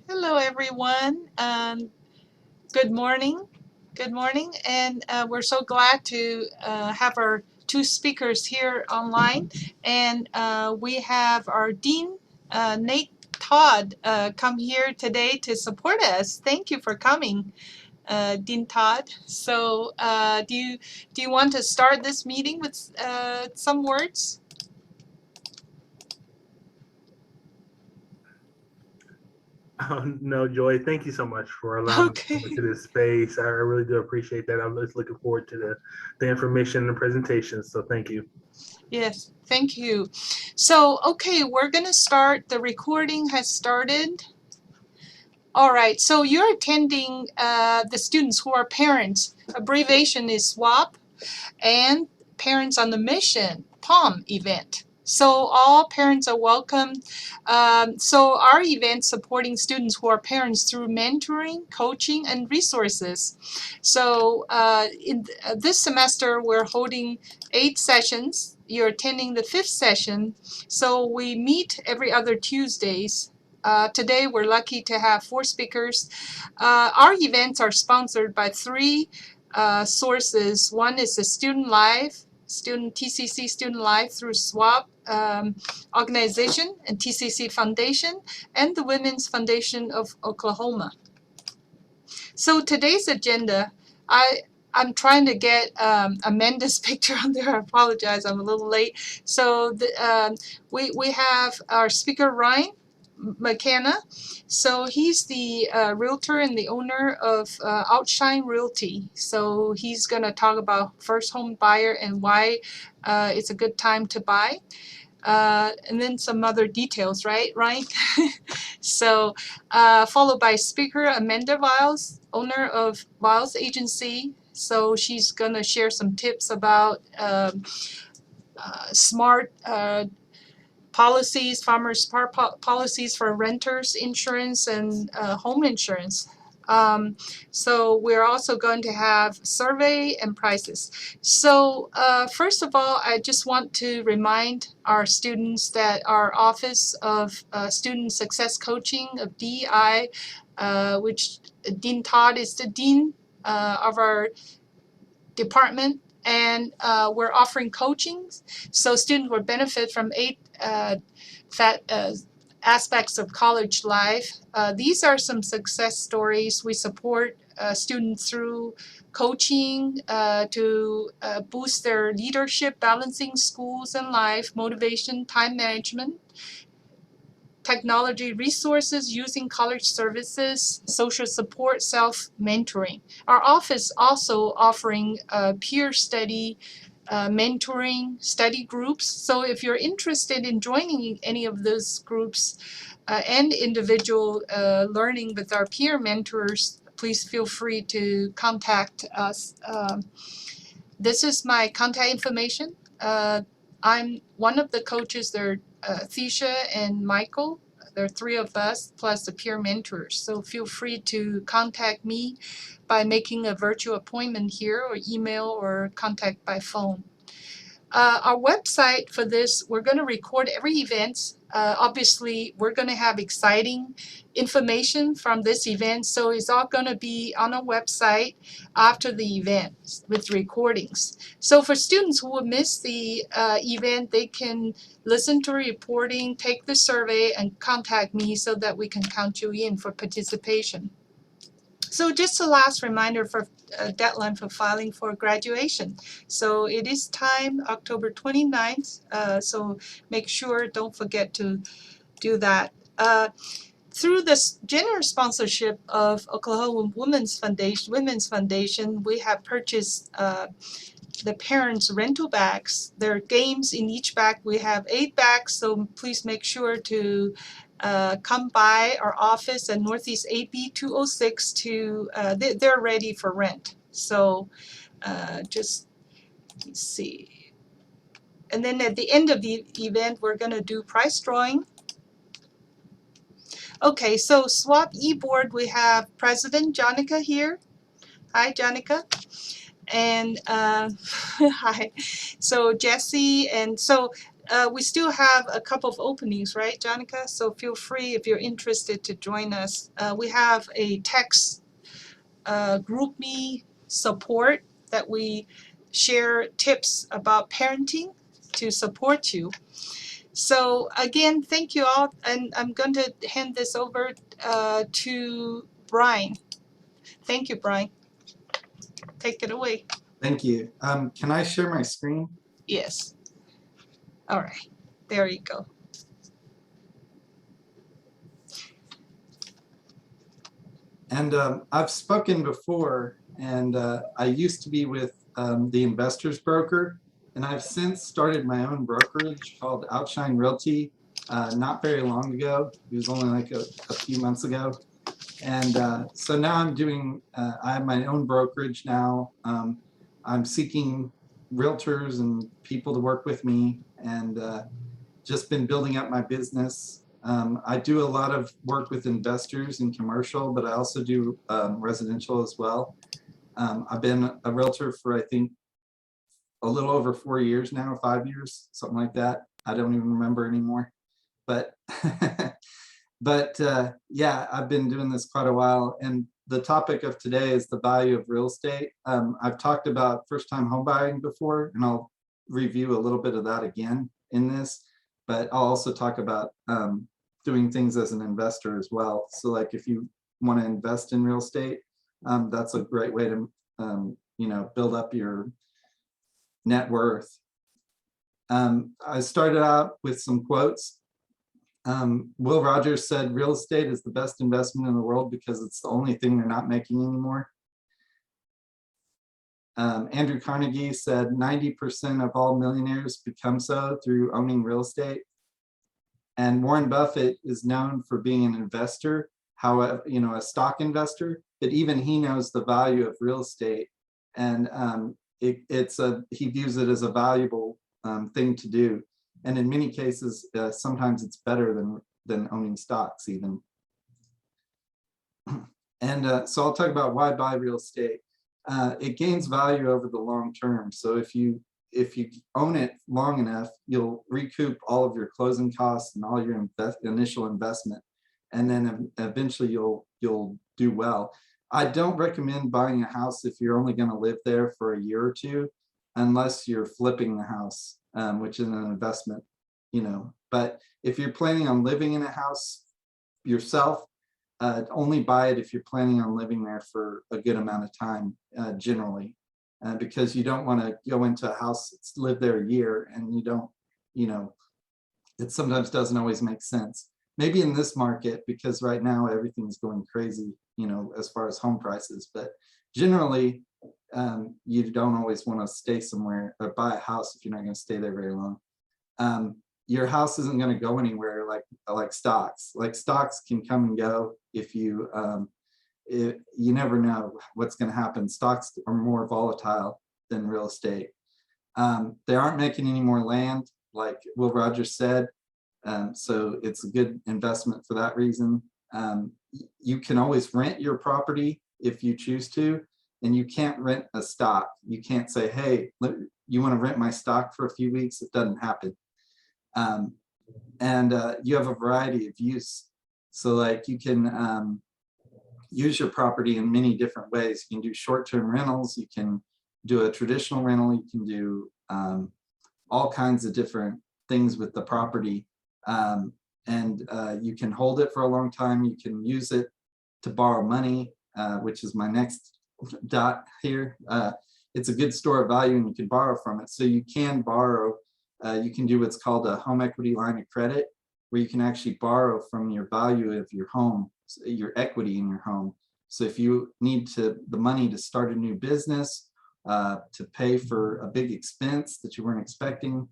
Hello, everyone. Good morning. Good morning. And we're so glad to have our two speakers here online. And we have our Dean, Nate Todd, come here today to support us. Thank you for coming, Dean Todd. So, do you want to start this meeting with some words? No, Joy, thank you so much for allowing me to come Okay. into this space. I really do appreciate that. I'm just looking forward to the information and presentation. So thank you. Yes, thank you. So, okay, we're going to start. The recording has started. All right, so you're attending the students who are parents. Abbreviation is SWAP and Parents on the Mission, POM event. So all parents are welcome. So our event supporting students who are parents through mentoring, coaching, and resources. So in this semester, we're holding 8 sessions. You're attending the 5th session. So we meet every other Tuesdays. Today, we're lucky to have 4 speakers. Our events are sponsored by 3 sources. One is the Student Life, TCC Student Life through SWAP organization and TCC Foundation, and the Women's Foundation of Oklahoma. So today's agenda, I'm trying to get Amanda's picture on there. I apologize, I'm a little late. So we have our speaker Ryan McKenna. So he's the realtor and the owner of Outshine Realty. So he's going to talk about first home buyer and why it's a good time to buy. And then some other details, right, Ryan? So followed by speaker Amanda Wiles, owner of Wiles Agency. So she's going to share some tips about smart policies, farmers policies for renters insurance and home insurance. So we're also going to have survey and prices. So first of all, I just want to remind our students that our Office of Student Success Coaching of DEI, which Dean Todd is the dean of our department, and we're offering coaching. So students will benefit from 8 aspects of college life. These are some success stories. We support students through coaching to boost their leadership, balancing schools and life, motivation, time management, technology resources, using college services, social support, self-mentoring. Our office also offering peer study, mentoring, study groups. So if you're interested in joining any of those groups and individual learning with our peer mentors, please feel free to contact us. This is my contact information. I'm one of the coaches. There are Thisha and Michael. There are 3 of us plus the peer mentors. So feel free to contact me by making a virtual appointment here or email or contact by phone. Our website for this, we're going to record every event. Obviously, we're going to have exciting information from this event, so it's all going to be on our website after the event with recordings. So for students who will miss the event, they can listen to reporting, take the survey, and contact me so that we can count you in for participation. So just a last reminder for deadline for filing for graduation. So it is time, October 29th. So make sure, don't forget to do that. Through this generous sponsorship of Oklahoma Women's Foundation, we have purchased the parents' rental bags. There are games in each bag. We have 8 bags, so please make sure to come by our office at Northeast AB 206 to, they're ready for rent. So just let's see. And then at the end of the event, we're going to do price drawing. Okay, so SWAP e-board, we have President Jonica here. Hi, Jonica. And hi. So Jesse, and so we still have a couple of openings, right, Jonica? So feel free if you're interested to join us. We have a text GroupMe support that we share tips about parenting to support you. So again, thank you all, and I'm going to hand this over to Brian. Thank you, Brian. Take it away. Thank you. Can I share my screen? Yes. All right. There you go. And I've spoken before, and I used to be with the Investors Broker, and I've since started my own brokerage called Outshine Realty not very long ago. It was only like a few months ago. And so now I'm doing, I have my own brokerage now. I'm seeking realtors and people to work with me, and just been building up my business. I do a lot of work with investors in commercial, but I also do residential as well. I've been a realtor for, I think, a little over 4 years now, 5 years, something like that. I don't even remember anymore. But but yeah, I've been doing this quite a while. And the topic of today is the value of real estate. I've talked about first-time home buying before, and I'll review a little bit of that again in this. But I'll also talk about doing things as an investor as well. So like if you want to invest in real estate, that's a great way to you know, build up your net worth. I started out with some quotes. Will Rogers said, real estate is the best investment in the world because it's the only thing they're not making anymore. Andrew Carnegie said 90% of all millionaires become so through owning real estate. And Warren Buffett is known for being an investor, however, you know, a stock investor, but even he knows the value of real estate. And he views it as a valuable thing to do. And in many cases, sometimes it's better than owning stocks even. And so I'll talk about why buy real estate. It gains value over the long term. So if you own it long enough, you'll recoup all of your closing costs and all your initial investment, and then eventually you'll do well. I don't recommend buying a house if you're only going to live there for a year or two, unless you're flipping the house, which is an investment, you know. But if you're planning on living in a house yourself, only buy it if you're planning on living there for a good amount of time, generally, because you don't want to go into a house, live there a year, and you don't, you know, it sometimes doesn't always make sense. Maybe in this market, because right now everything's going crazy, you know, as far as home prices, but generally, you don't always want to stay somewhere or buy a house if you're not going to stay there very long. Your house isn't going to go anywhere like stocks. Like stocks can come and go if you you never know what's going to happen. Stocks are more volatile than real estate. They aren't making any more land, like Will Rogers said. So it's a good investment for that reason. You can always rent your property if you choose to, and you can't rent a stock. You can't say, hey, you want to rent my stock for a few weeks? It doesn't happen. You have a variety of use. So like you can use your property in many different ways. You can do short-term rentals, you can do a traditional rental, you can do all kinds of different things with the property. You can hold it for a long time. You can use it to borrow money, which is my next dot here. It's a good store of value and you can borrow from it. So you can borrow, you can do what's called a home equity line of credit, where you can actually borrow from your value of your home, your equity in your home. So if you need the money to start a new business, to pay for a big expense that you weren't expecting,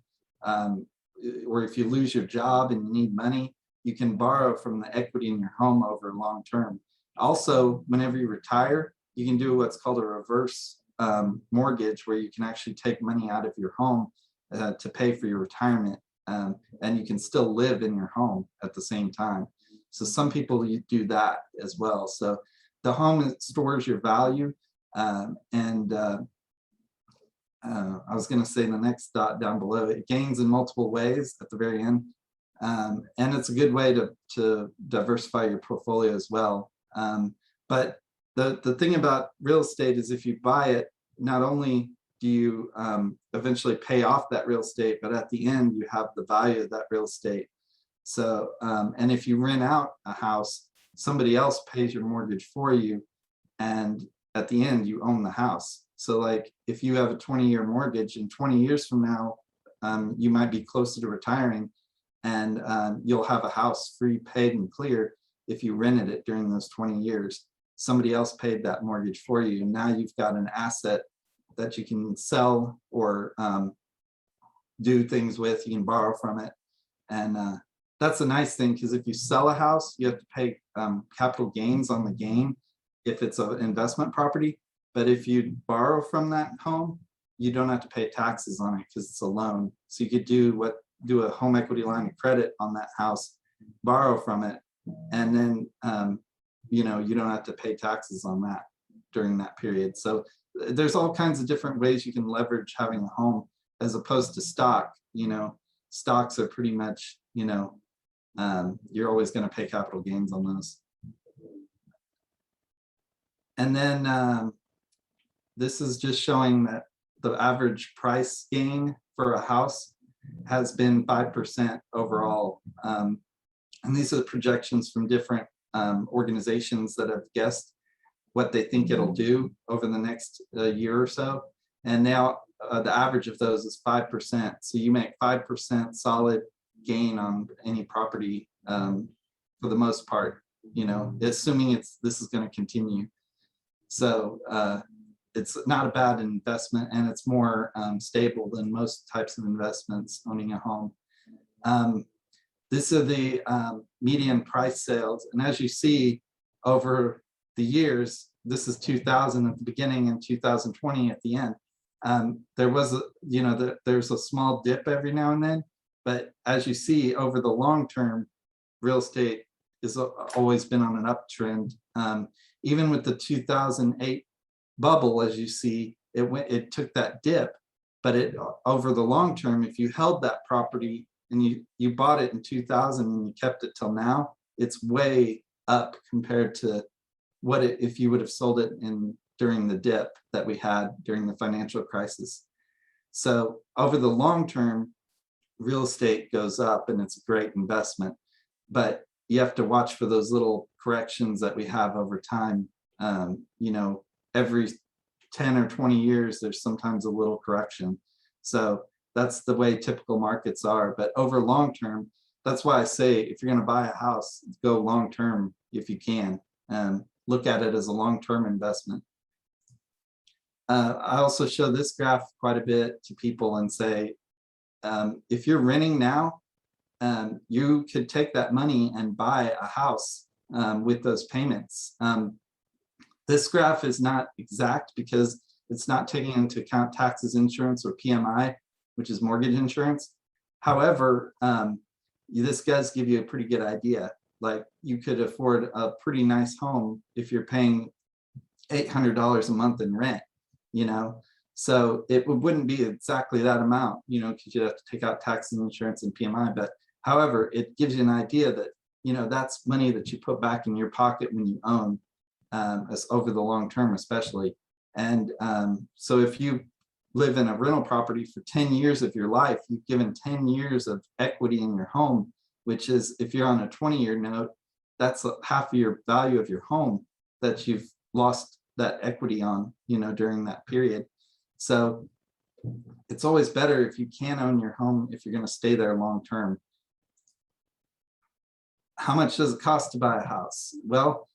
or if you lose your job and you need money, you can borrow from the equity in your home over long term. Also, whenever you retire, you can do what's called a reverse mortgage, where you can actually take money out of your home to pay for your retirement, and you can still live in your home at the same time. So some people do that as well. So the home stores your value, I was going to say the next dot down below, it gains in multiple ways at the very end. And it's a good way to diversify your portfolio as well. But the thing about real estate is if you buy it, not only do you eventually pay off that real estate, but at the end you have the value of that real estate. So, and if you rent out a house, somebody else pays your mortgage for you, and at the end you own the house. So like if you have a 20-year mortgage, and 20 years from now, you might be closer to retiring, and you'll have a house free, paid and clear if you rented it during those 20 years. Somebody else paid that mortgage for you, and now you've got an asset that you can sell or do things with. You can borrow from it, and that's a nice thing, because if you sell a house, you have to pay capital gains on the gain if it's an investment property. But if you borrow from that home, you don't have to pay taxes on it because it's a loan. So you could do a home equity line of credit on that house, borrow from it, and then you know, you don't have to pay taxes on that during that period. So there's all kinds of different ways you can leverage having a home as opposed to stock. You know, stocks are pretty much, you know, you're always going to pay capital gains on those. And then this is just showing that the average price gain for a house has been 5% overall. And these are the projections from different organizations that have guessed what they think it'll do over the next year or so. And now the average of those is 5%. So you make 5% solid gain on any property for the most part, you know, assuming this is going to continue. So it's not a bad investment, and it's more stable than most types of investments owning a home. These are the median price sales. And as you see over the years, this is 2000 at the beginning and 2020 at the end. There was, you know, there's a small dip every now and then, but as you see over the long term, real estate has always been on an uptrend. Even with the 2008 bubble, as you see, it took that dip, but over the long term, if you held that property and you bought it in 2000 and you kept it till now, it's way up compared to what if you would have sold it during the dip that we had during the financial crisis. So over the long term, real estate goes up and it's a great investment, but you have to watch for those little corrections that we have over time. You know, every 10 or 20 years, there's sometimes a little correction. So that's the way typical markets are. But over long term, that's why I say if you're going to buy a house, go long term if you can, and look at it as a long-term investment. I also show this graph quite a bit to people and say, if you're renting now, you could take that money and buy a house with those payments. This graph is not exact because it's not taking into account taxes, insurance, or PMI, which is mortgage insurance. However, this does give you a pretty good idea. Like you could afford a pretty nice home if you're paying $800 a month in rent, you know? So it wouldn't be exactly that amount, you know, because you'd have to take out taxes, insurance, and PMI. But however, it gives you an idea that, you know, that's money that you put back in your pocket when you own, as over the long term, especially. And so if you live in a rental property for 10 years of your life, you've given 10 years of equity in your home, which is, if you're on a 20-year note, that's half of your value of your home that you've lost that equity on, you know, during that period. So it's always better if you can own your home if you're going to stay there long term. How much does it cost to buy a house? Well,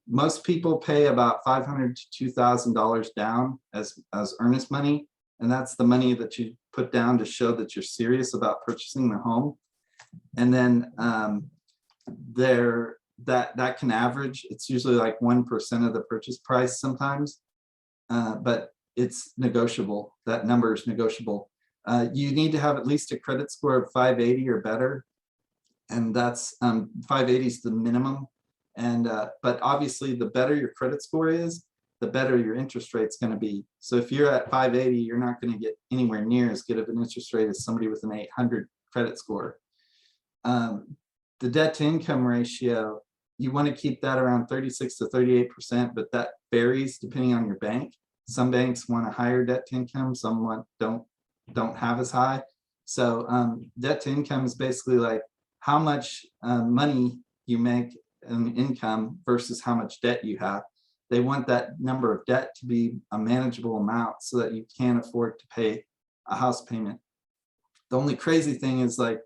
most people pay about $500 to $2,000 down as earnest money, and that's the money that you put down to show that you're serious about purchasing the home. And then that can average. It's usually like 1% of the purchase price sometimes, but it's negotiable. That number is negotiable. You need to have at least a credit score of 580 or better, and that's 580 is the minimum. And but obviously, the better your credit score is, the better your interest rate's going to be. So if you're at 580, you're not going to get anywhere near as good of an interest rate as somebody with an 800 credit score. The debt to income ratio, you want to keep that around 36 to 38%, but that varies depending on your bank. Some banks want a higher debt to income, some don't have as high. So debt to income is basically like how much money you make in income versus how much debt you have. They want that number of debt to be a manageable amount so that you can afford to pay a house payment. The only crazy thing is like,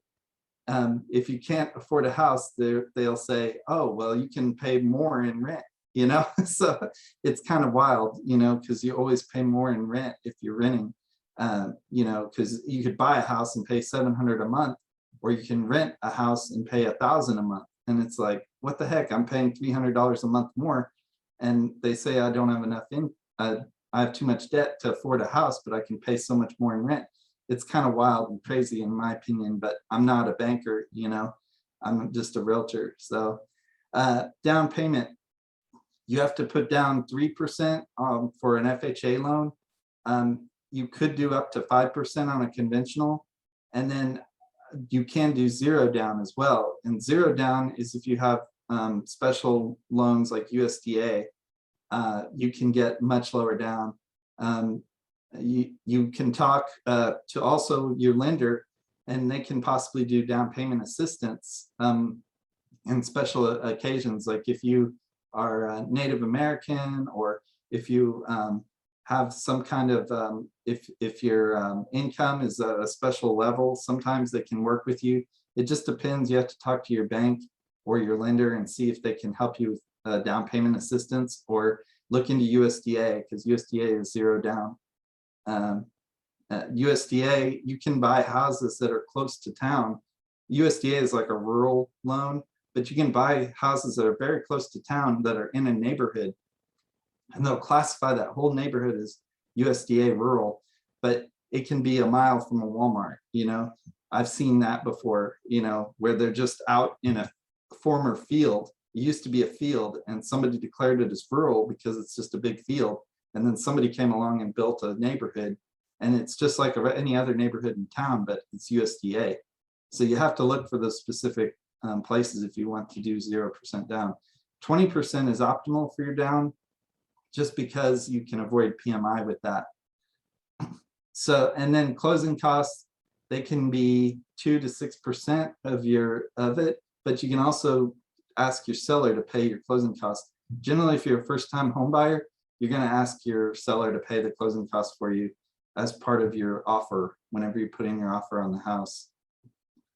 if you can't afford a house, they'll say, oh, well, you can pay more in rent, you know? So it's kind of wild, you know, because you always pay more in rent if you're renting, you know, because you could buy a house and pay $700 a month, or you can rent a house and pay $1,000 a month. And it's like, what the heck? I'm paying $300 a month more. And they say I don't have enough I have too much debt to afford a house, but I can pay so much more in rent. It's kind of wild and crazy in my opinion, but I'm not a banker, you know, I'm just a realtor. So down payment, you have to put down 3% for an FHA loan. You could do up to 5% on a conventional, and then you can do zero down as well. And zero down is if you have special loans like USDA, you can get much lower down. You can talk to also your lender, and they can possibly do down payment assistance in special occasions, like if you are Native American, or if you have some kind of, if your income is at a special level, sometimes they can work with you. It just depends. You have to talk to your bank or your lender and see if they can help you with down payment assistance, or look into USDA, because USDA is zero down. USDA, you can buy houses that are close to town. USDA is like a rural loan, but you can buy houses that are very close to town that are in a neighborhood, and they'll classify that whole neighborhood as USDA rural, but it can be a mile from a Walmart, you know. I've seen that before, you know, where they're just out in a former field. It used to be a field, and somebody declared it as rural because it's just a big field. And then somebody came along and built a neighborhood, and it's just like any other neighborhood in town, but it's USDA. So you have to look for those specific places if you want to do 0% down. 20% is optimal for your down, just because you can avoid PMI with that. So, and then closing costs, they can be 2 to 6% of it, but you can also ask your seller to pay your closing costs. Generally, if you're a first-time home buyer, you're going to ask your seller to pay the closing costs for you as part of your offer whenever you put in your offer on the house.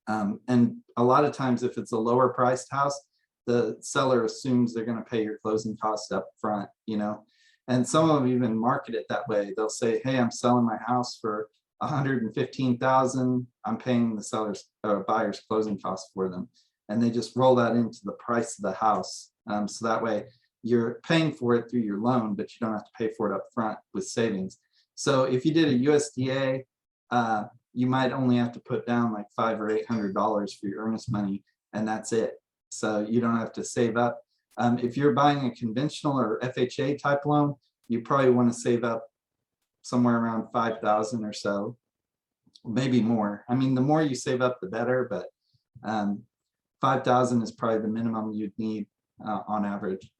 And a lot of times, if it's a lower priced house, the seller assumes they're going to pay your closing costs up front, you know. And some of them even market it that way. They'll say, hey, I'm selling my house for $115,000. I'm paying the seller's buyer's closing costs for them. And they just roll that into the price of the house. So that way you're paying for it through your loan, but you don't have to pay for it up front with savings. So if you did a USDA, you might only have to put down like $500 or $800 for your earnest money, and that's it. So you don't have to save up. If you're buying a conventional or FHA type loan, you probably want to save up somewhere around 5,000 or so, maybe more. I mean, the more you save up, the better, but 5,000 is probably the minimum you'd need on average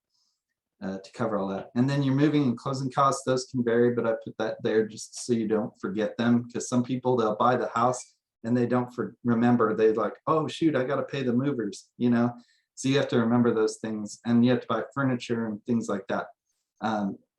to cover all that. And then your moving and closing costs, those can vary, but I put that there just so you don't forget them, because some people, they'll buy the house and they don't remember. They're like, oh shoot, I got to pay the movers, you know. So you have to remember those things, and you have to buy furniture and things like that.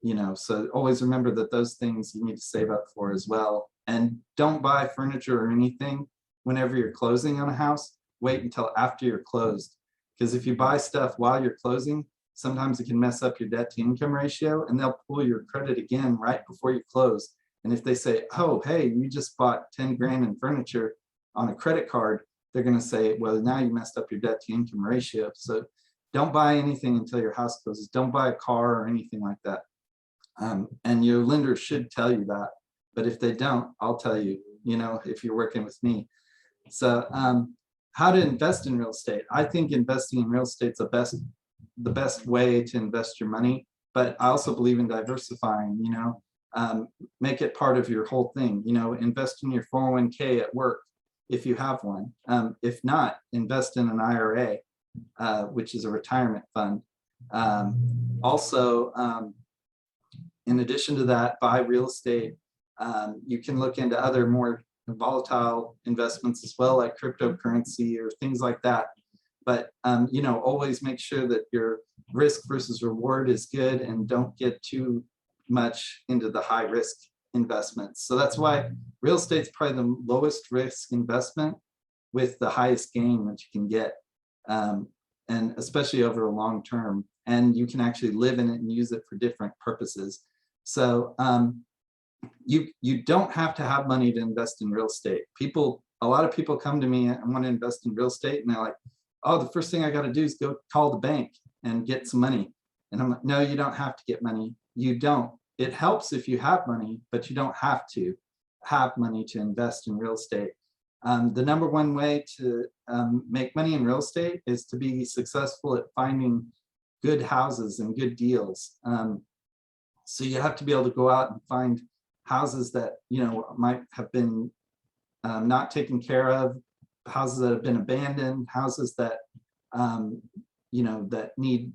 You know, so always remember that those things you need to save up for as well. And don't buy furniture or anything whenever you're closing on a house. Wait until after you're closed, because if you buy stuff while you're closing, sometimes it can mess up your debt to income ratio, and they'll pull your credit again right before you close. And if they say, oh, hey, you just bought 10 grand in furniture on a credit card, they're going to say, well, now you messed up your debt to income ratio. So don't buy anything until your house closes. Don't buy a car or anything like that. And your lender should tell you that. But if they don't, I'll tell you, you know, if you're working with me. So how to invest in real estate. I think investing in real estate is the best way to invest your money. but I also believe in diversifying, make it part of your whole thing, invest in your 401k at work if you have one. If not, invest in an IRA, which is a retirement fund. Also, in addition to that, buy real estate. You can look into other more volatile investments as well, like cryptocurrency or things like that. But always make sure that your risk versus reward is good, and don't get too much into the high risk investments. So that's why real estate's probably the lowest risk investment with the highest gain that you can get, and especially over a long term. And you can actually live in it and use it for different purposes. So you don't have to have money to invest in real estate. A lot of people come to me and want to invest in real estate, and they're like, oh, the first thing I got to do is go call the bank and get some money. And I'm like, no, you don't have to get money. You don't. It helps if you have money, but you don't have to have money to invest in real estate. The number one way to make money in real estate is to be successful at finding good houses and good deals. So you have to be able to go out and find houses that might have been not taken care of, houses that have been abandoned, houses that that need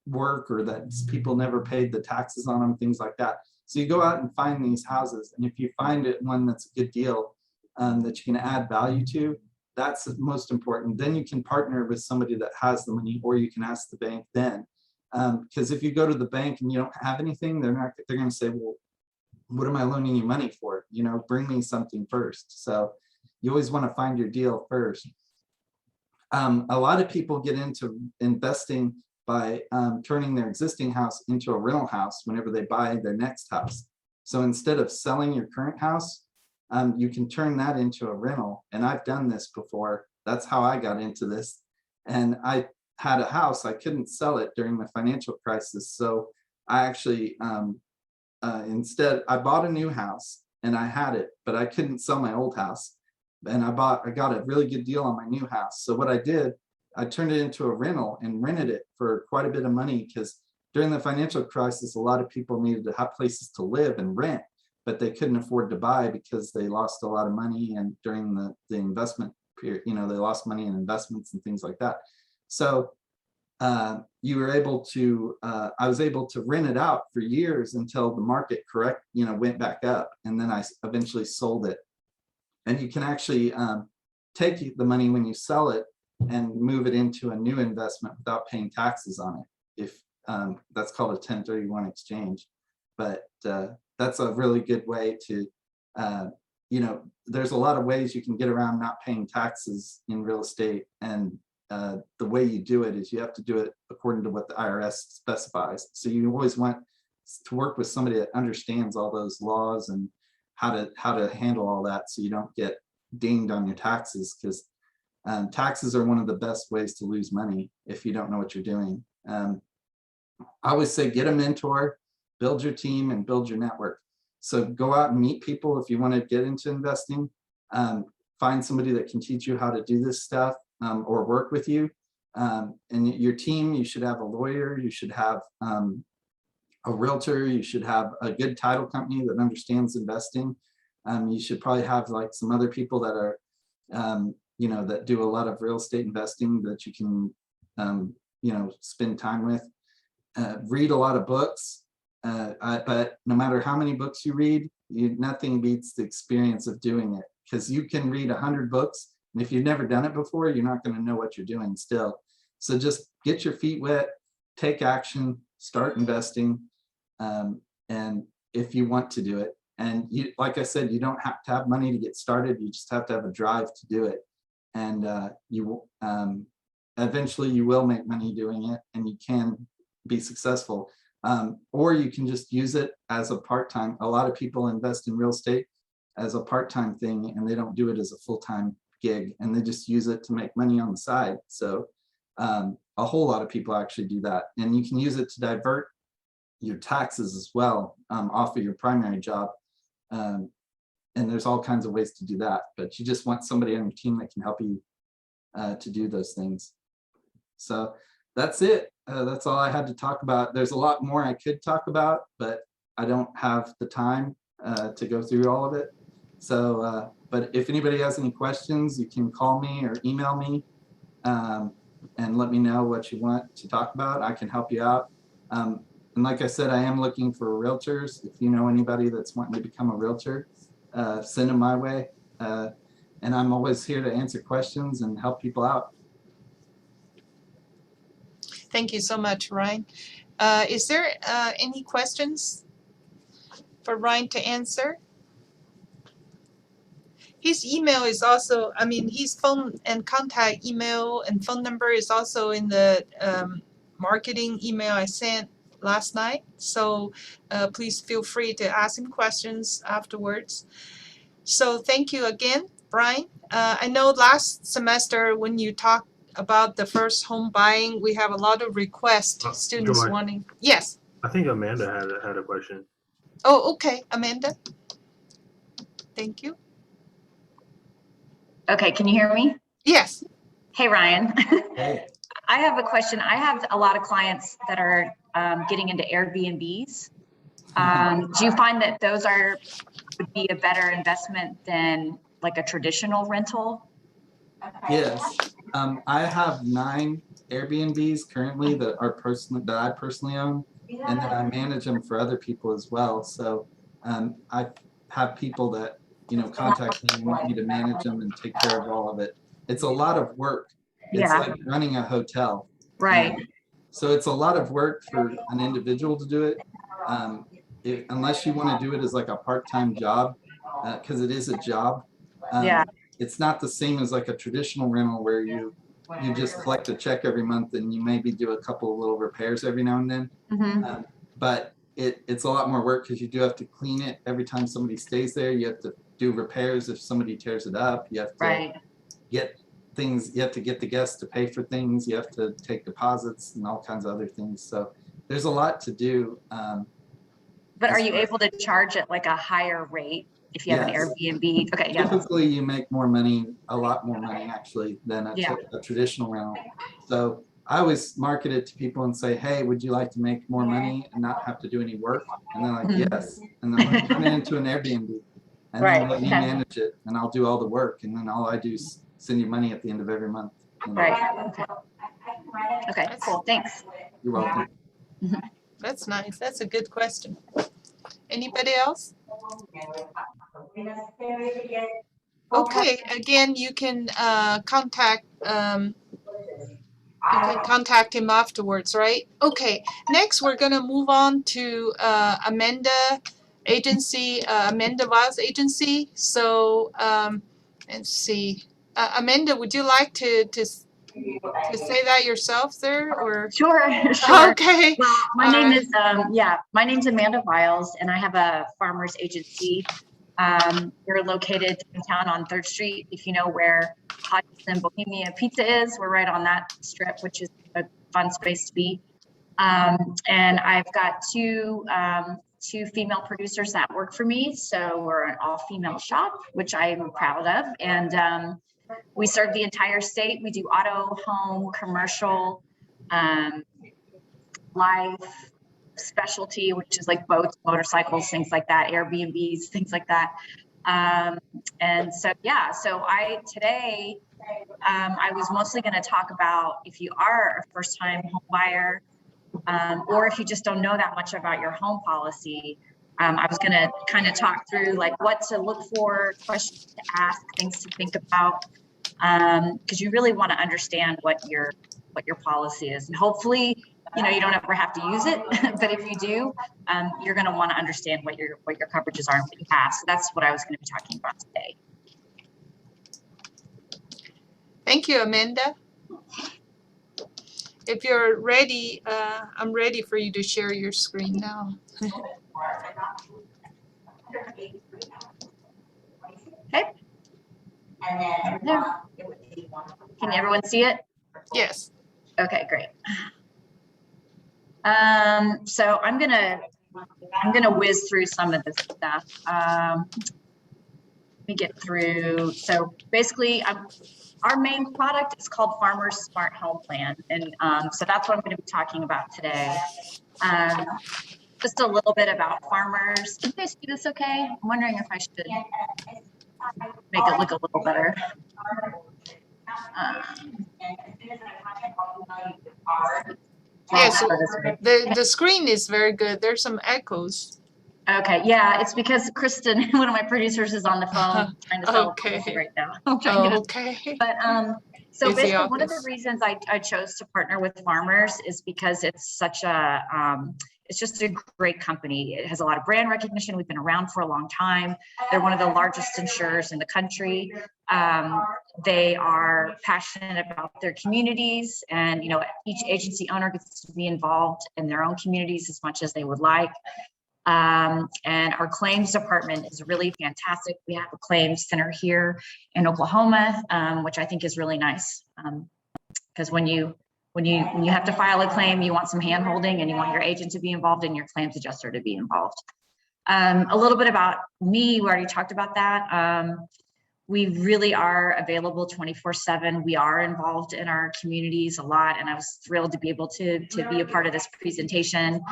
work, or that people never paid the taxes on them, things like that. So you go out and find these houses, and if you find one that's a good deal that you can add value to, that's the most important. Then you can partner with somebody that has the money, or you can ask the bank then. Because if you go to the bank and you don't have anything, they're going to say, well, what am I loaning you money for? Bring me something first. So you always want to find your deal first. A lot of people get into investing by turning their existing house into a rental house whenever they buy their next house. So instead of selling your current house, you can turn that into a rental. And I've done this before. That's how I got into this. And I had a house, I couldn't sell it during the financial crisis. So I actually, instead, I bought a new house and I had it, but I couldn't sell my old house. And I got a really good deal on my new house. So what I did, I turned it into a rental and rented it for quite a bit of money, because during the financial crisis, a lot of people needed to have places to live and rent, but they couldn't afford to buy because they lost a lot of money. And during the investment period, they lost money in investments and things like that. So you were able to, I was able to rent it out for years until the market went back up, and then I eventually sold it. And you can actually take the money when you sell it and move it into a new investment without paying taxes on it. If that's called a 1031 exchange. But that's a really good way to, there's a lot of ways you can get around not paying taxes in real estate. And the way you do it is you have to do it according to what the IRS specifies. So you always want to work with somebody that understands all those laws and how to handle all that, so you don't get dinged on your taxes, because taxes are one of the best ways to lose money if you don't know what you're doing. I always say get a mentor, build your team, and build your network. So go out and meet people if you want to get into investing. Find somebody that can teach you how to do this stuff, or work with you. And your team, you should have a lawyer, you should have a realtor, you should have a good title company that understands investing. You should probably have like some other people that are, that do a lot of real estate investing that you can, spend time with. Read a lot of books, but no matter how many books you read, nothing beats the experience of doing it, because you can read 100 books, and if you've never done it before, you're not going to know what you're doing still. So just get your feet wet, take action, start investing, and if you want to do it. And like I said, you don't have to have money to get started. You just have to have a drive to do it. And eventually you will make money doing it, and you can be successful. Or you can just use it as a part-time. A lot of people invest in real estate as a part-time thing, and they don't do it as a full-time gig, and they just use it to make money on the side. So a whole lot of people actually do that. And you can use it to divert your taxes as well, off of your primary job. And there's all kinds of ways to do that, but you just want somebody on your team that can help you to do those things. So that's it. That's all I had to talk about. There's a lot more I could talk about, but I don't have the time to go through all of it. So, but if anybody has any questions, you can call me or email me and let me know what you want to talk about. I can help you out. And like I said, I am looking for realtors. If you know anybody that's wanting to become a realtor, send them my way. And I'm always here to answer questions and help people out. Thank you so much, Ryan. Is there any questions for Ryan to answer? His email is also, I mean, his phone and contact email and phone number is also in the marketing email I sent last night. So please feel free to ask him questions afterwards. So thank you again, Brian. I know last semester when you talked about the first home buying, we have a lot of requests, students Joy. wanting. Yes. I think Amanda had a question. Oh, okay, Amanda. Thank you. Okay, can you hear me? Yes. Hey, Ryan. Hey. I have a question. I have a lot of clients that are getting into Airbnbs. Do you find that those would be a better investment than like a traditional rental? Yes, I have 9 Airbnbs currently that I personally own, and then I manage them for other people as well. So I have people that contact me and want me to manage them and take care of all of it. It's a lot of work. It's Yeah. like running a hotel. Right. So it's a lot of work for an individual to do it. Unless you want to do it as like a part-time job, because it is a job. Yeah. It's not the same as like a traditional rental where you just collect a check every month and you maybe do a couple of little repairs every now and then. Mm-hmm. But it's a lot more work because you do have to clean it every time somebody stays there. You have to do repairs if somebody tears it up. You have to Right. get things. You have to get the guests to pay for things. You have to take deposits and all kinds of other things. So there's a lot to do. But are you able to charge at like a higher rate if you have an Yes. Airbnb? Okay, yeah. Typically, you make more money, a lot more money actually, than a traditional rental. So I always market it to people and say, hey, would you like to make more money and not have to do any work? And they're like, yes. And then like, turn it into an Airbnb. And then let me manage it and I'll do all the work. And then all I do is send you money at the end of every month. Right. Okay. Okay, cool. Thanks. You're welcome. That's nice. That's a good question. Anybody else? Okay, again, you can contact him afterwards, right? Okay, next we're gonna move on to Amanda Wiles agency. So let's see. Amanda, would you like to say that yourself there, or? Sure. Okay. Well, my name is my name's Amanda Wiles, and I have a farmers agency. We're located downtown on 3rd Street. If you know where Hodgson Bohemia Pizza is, we're right on that strip, which is a fun space to be. And I've got two female producers that work for me. So we're an all-female shop, which I am proud of. And we serve the entire state. We do auto, home, commercial, life, specialty, which is like boats, motorcycles, things like that, Airbnbs, things like that. And so, yeah, so today I was mostly going to talk about if you are a first-time home buyer, or if you just don't know that much about your home policy. I was going to kind of talk through like what to look for, questions to ask, things to think about, because you really want to understand what your policy is, and hopefully, you don't ever have to use it, but if you do, you're going to want to understand what your coverages are and what you have. So that's what I was going to be talking about today. Thank you, Amanda. If you're ready, I'm ready for you to share your screen now. Okay. Can everyone see it? Yes. Okay, great. So I'm gonna whiz through some of this stuff. Let me get through. So basically, our main product is called Farmers Smart Home Plan. And so that's what I'm going to be talking about today. Just a little bit about Farmers. Can you guys see this okay? I'm wondering if I should make it look a little better. Yes, the screen is very good. There's some echoes. Okay, yeah, it's because Kristen, one of my producers, is on the phone trying to sell Okay. it right now. I'm trying to get Okay. But so Busy basically, one of the office. reasons I chose to partner with Farmers is because it's such a it's just a great company. It has a lot of brand recognition. We've been around for a long time. They're one of the largest insurers in the country. They are passionate about their communities, and you know, each agency owner gets to be involved in their own communities as much as they would like. And our claims department is really fantastic. We have a claims center here in Oklahoma, which I think is really nice. Because when you have to file a claim, you want some hand holding and you want your agent to be involved and your claims adjuster to be involved. A little bit about me, we already talked about that. We really are available 24/7. We are involved in our communities a lot, and I was thrilled to be able to be a part of this presentation.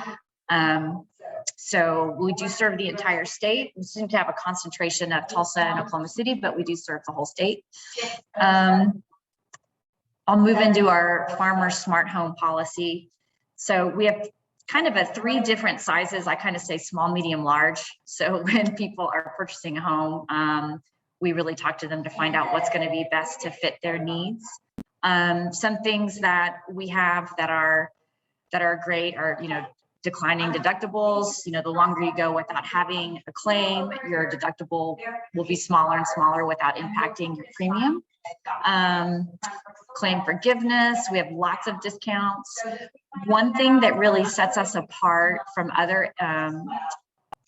So we do serve the entire state. We seem to have a concentration of Tulsa and Oklahoma City, but we do serve the whole state. I'll move into our Farmers Smart Home policy. So we have kind of 3 different sizes. I kind of say small, medium, large. So when people are purchasing a home, we really talk to them to find out what's going to be best to fit their needs. Some things that we have that are great are, you know, declining deductibles. You know, the longer you go without having a claim, your deductible will be smaller and smaller without impacting your premium. Claim forgiveness, we have lots of discounts. One thing that really sets us apart from other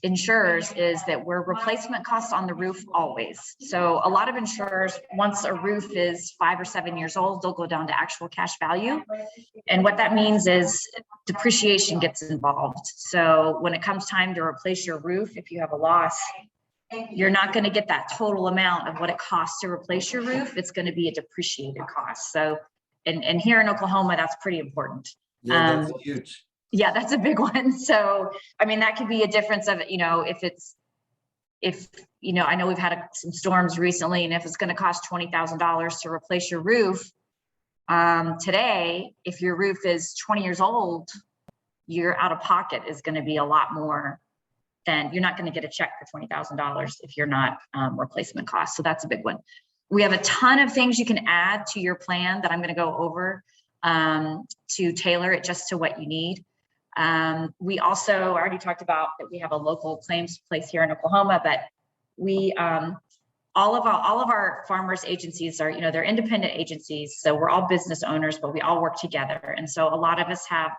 insurers is that we're replacement costs on the roof always. So a lot of insurers, once a roof is 5 or 7 years old, they'll go down to actual cash value. And what that means is depreciation gets involved. So when it comes time to replace your roof, if you have a loss, you're not going to get that total amount of what it costs to replace your roof. It's going to be a depreciated cost. So, and here in Oklahoma, that's pretty important. Yeah, that's huge. Yeah, that's a big one. So, I mean, that could be a difference of, you know, if you know, I know we've had some storms recently, and if it's going to cost $20,000 to replace your roof, today, if your roof is 20 years old, your out of pocket is going to be a lot more than, you're not going to get a check for $20,000 if you're not replacement cost. So that's a big one. We have a ton of things you can add to your plan that I'm going to go over to tailor it just to what you need. We also already talked about that we have a local claims place here in Oklahoma, but we all of our farmers agencies are, you know, they're independent agencies, so we're all business owners, but we all work together. And so a lot of us have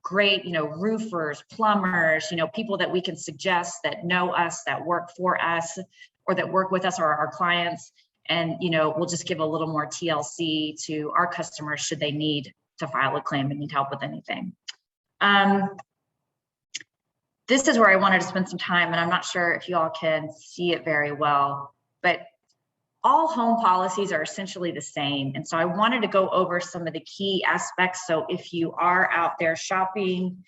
great, you know, roofers, plumbers, you know, people that we can suggest that know us, that work for us, or that work with us or our clients. And, you know, we'll just give a little more TLC to our customers should they need to file a claim and need help with anything. This is where I wanted to spend some time, and I'm not sure if you all can see it very well, but all home policies are essentially the same. And so I wanted to go over some of the key aspects. So if you are out there shopping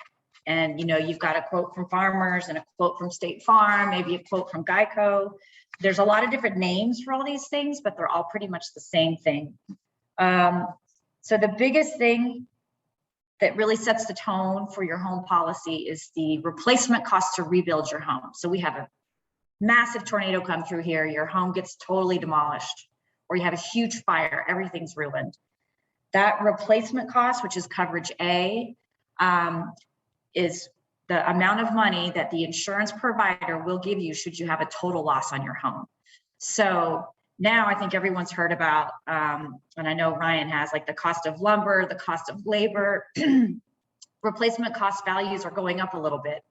and, you know, you've got a quote from Farmers and a quote from State Farm, maybe a quote from Geico, there's a lot of different names for all these things, but they're all pretty much the same thing. So the biggest thing that really sets the tone for your home policy is the replacement cost to rebuild your home. So we have a massive tornado come through here, your home gets totally demolished, or you have a huge fire, everything's ruined. That replacement cost, which is coverage A, is the amount of money that the insurance provider will give you should you have a total loss on your home. So now I think everyone's heard about, and I know Ryan has, like the cost of lumber, the cost of labor. Replacement cost values are going up a little bit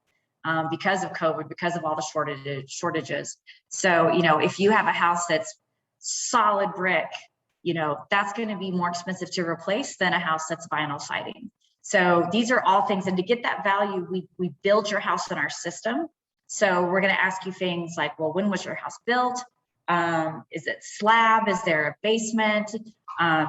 because of COVID, because of all the shortages. So, you know, if you have a house that's solid brick, you know, that's going to be more expensive to replace than a house that's vinyl siding. So these are all things. And to get that value, we build your house in our system. So we're going to ask you things like, well, when was your house built? Is it slab? Is there a basement?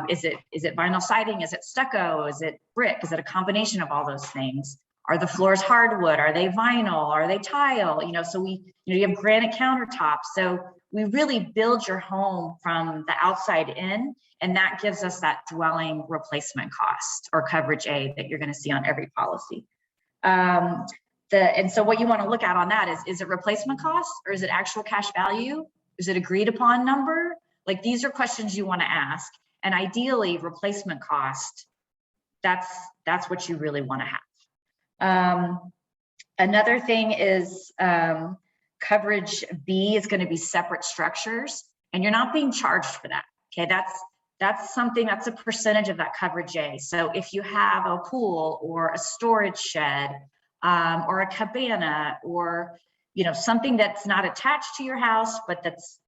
Is it vinyl siding? Is it stucco? Is it brick? Is it a combination of all those things? Are the floors hardwood? Are they vinyl? Are they tile? So you have granite countertops. So we really build your home from the outside in, and that gives us that dwelling replacement cost or coverage A that you're going to see on every policy. And so what you want to look at on that is it replacement cost, or is it actual cash value? Is it agreed upon number? Like, these are questions you want to ask. And ideally, replacement cost, that's what you really want to have. Another thing is coverage B is going to be separate structures, and you're not being charged for that. Okay, that's something, that's a percentage of that coverage A. So if you have a pool or a storage shed or a cabana, or something that's not attached to your house, but that's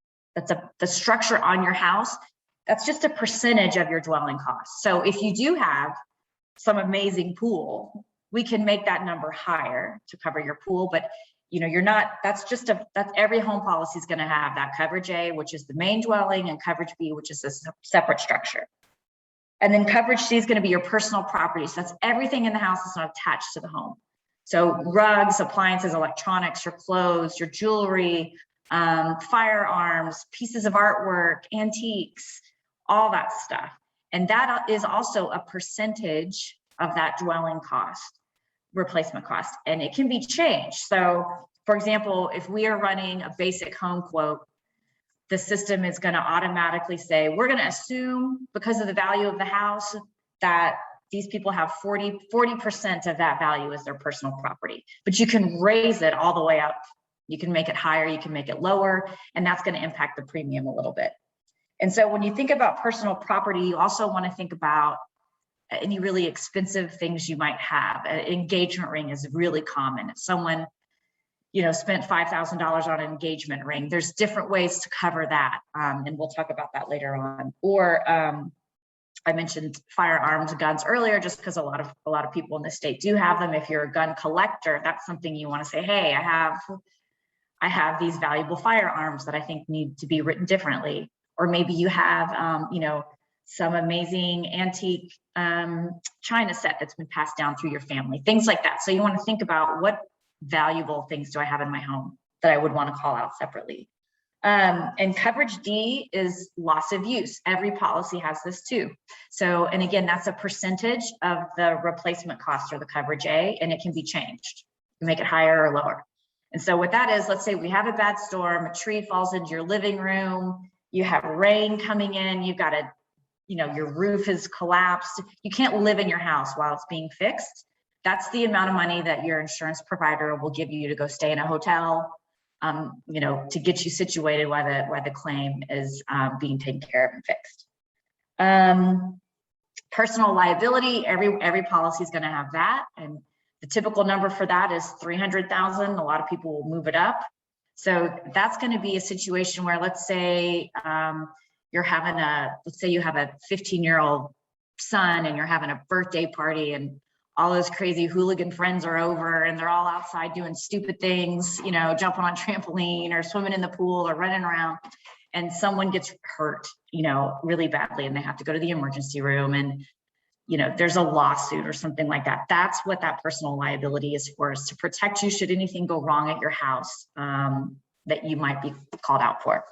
the structure on your house, that's just a percentage of your dwelling costs. So if you do have some amazing pool, we can make that number higher to cover your pool, but you're not, that's every home policy is going to have that coverage A, which is the main dwelling, and coverage B, which is a separate structure. And then coverage C is going to be your personal property. So that's everything in the house that's not attached to the home. So rugs, appliances, electronics, your clothes, your jewelry, firearms, pieces of artwork, antiques, all that stuff. And that is also a percentage of that dwelling cost, replacement cost, and it can be changed. So for example, if we are running a basic home quote, the system is going to automatically say, we're going to assume, because of the value of the house, that these people have 40% of that value as their personal property. But you can raise it all the way up. You can make it higher, you can make it lower, and that's going to impact the premium a little bit. And so when you think about personal property, you also want to think about any really expensive things you might have. An engagement ring is really common. If someone, spent $5,000 on an engagement ring, there's different ways to cover that. And we'll talk about that later on. Or I mentioned firearms, guns earlier, just because a lot of people in the state do have them. If you're a gun collector, that's something you want to say, hey, I have these valuable firearms that I think need to be written differently. Or maybe you have, some amazing antique china set that's been passed down through your family, things like that. So you want to think about, what valuable things do I have in my home that I would want to call out separately. And coverage D is loss of use. Every policy has this too. So, and again, that's a percentage of the replacement cost or the coverage A, and it can be changed. You make it higher or lower. And so what that is, let's say we have a bad storm, a tree falls into your living room, you have rain coming in, you've got your roof is collapsed. You can't live in your house while it's being fixed. That's the amount of money that your insurance provider will give you to go stay in a hotel, to get you situated while the claim is being taken care of and fixed. Personal liability, every policy is going to have that, and the typical number for that is 300,000. A lot of people will move it up. So that's going to be a situation where, let's say you have a 15-year-old son and you're having a birthday party, and all those crazy hooligan friends are over and they're all outside doing stupid things, jumping on trampoline or swimming in the pool or running around, and someone gets hurt, really badly, and they have to go to the emergency room, and there's a lawsuit or something like that. That's what that personal liability is for, is to protect you should anything go wrong at your house that you might be called out for.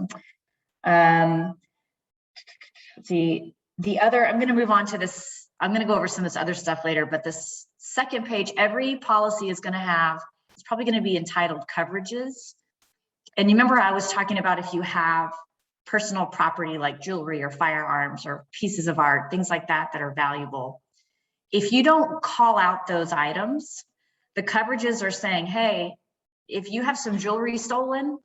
The other, I'm going to move on to this. I'm going to go over some of this other stuff later, but this second page, every policy is going to have, it's probably going to be entitled coverages. And you remember I was talking about, if you have personal property like jewelry or firearms or pieces of art, things like that that are valuable, if you don't call out those items, the coverages are saying, hey, if you have some jewelry stolen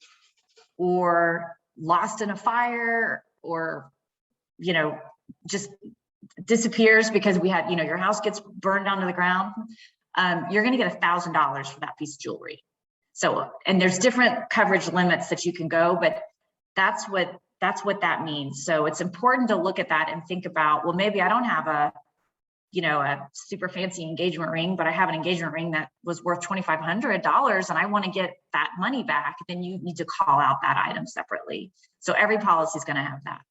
or lost in a fire, or just disappears because we had, your house gets burned down to the ground, you're going to get $1,000 for that piece of jewelry. So, and there's different coverage limits that you can go, but that's what that means. So it's important to look at that and think about, well, maybe I don't have a a super fancy engagement ring, but I have an engagement ring that was worth $2,500 and I want to get that money back, then you need to call out that item separately. So every policy is going to have that.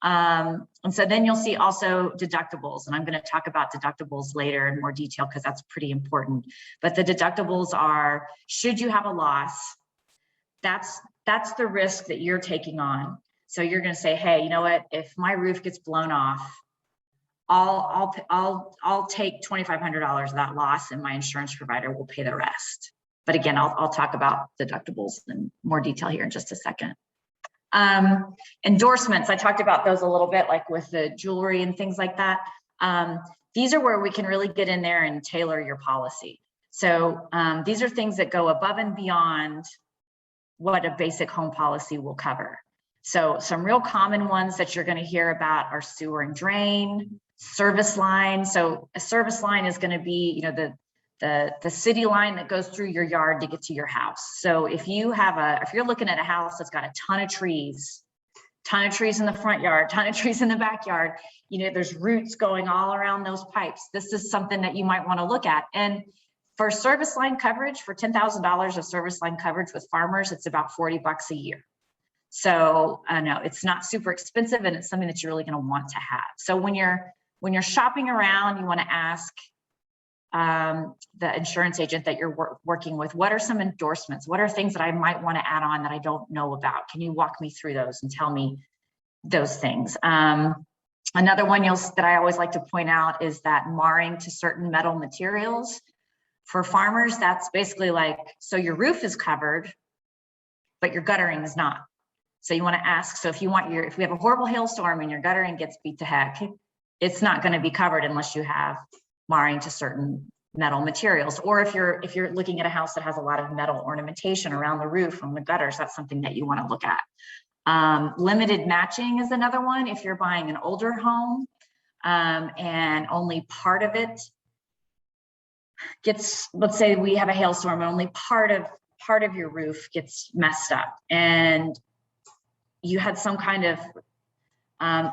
And so then you'll see also deductibles, and I'm going to talk about deductibles later in more detail because that's pretty important. But the deductibles are, should you have a loss, that's the risk that you're taking on. So you're going to say, hey, you know what, if my roof gets blown off, I'll take $2,500 of that loss and my insurance provider will pay the rest. But again, I'll talk about deductibles in more detail here in just a second. Endorsements, I talked about those a little bit, like with the jewelry and things like that. These are where we can really get in there and tailor your policy. So these are things that go above and beyond what a basic home policy will cover. So some real common ones that you're going to hear about are sewer and drain, service line. So a service line is going to be, the city line that goes through your yard to get to your house. So if you're looking at a house that's got a ton of trees in the front yard, ton of trees in the backyard, there's roots going all around those pipes. This is something that you might want to look at. And for service line coverage, for $10,000 of service line coverage with Farmers, it's about $40 a year. So no, it's not super expensive, and it's something that you're really going to want to have. So when you're shopping around, you want to ask the insurance agent that you're working with, what are some endorsements? What are things that I might want to add on that I don't know about? Can you walk me through those and tell me those things? Another one that I always like to point out is that marring to certain metal materials. For Farmers, that's basically like, so your roof is covered, but your guttering is not. So you want to ask, so if we have a horrible hailstorm and your guttering gets beat to heck, it's not going to be covered unless you have marring to certain metal materials. Or if you're looking at a house that has a lot of metal ornamentation around the roof from the gutters, that's something that you want to look at. Limited matching is another one. If you're buying an older home and only part of it gets, let's say we have a hailstorm and only part of your roof gets messed up, and you had some kind of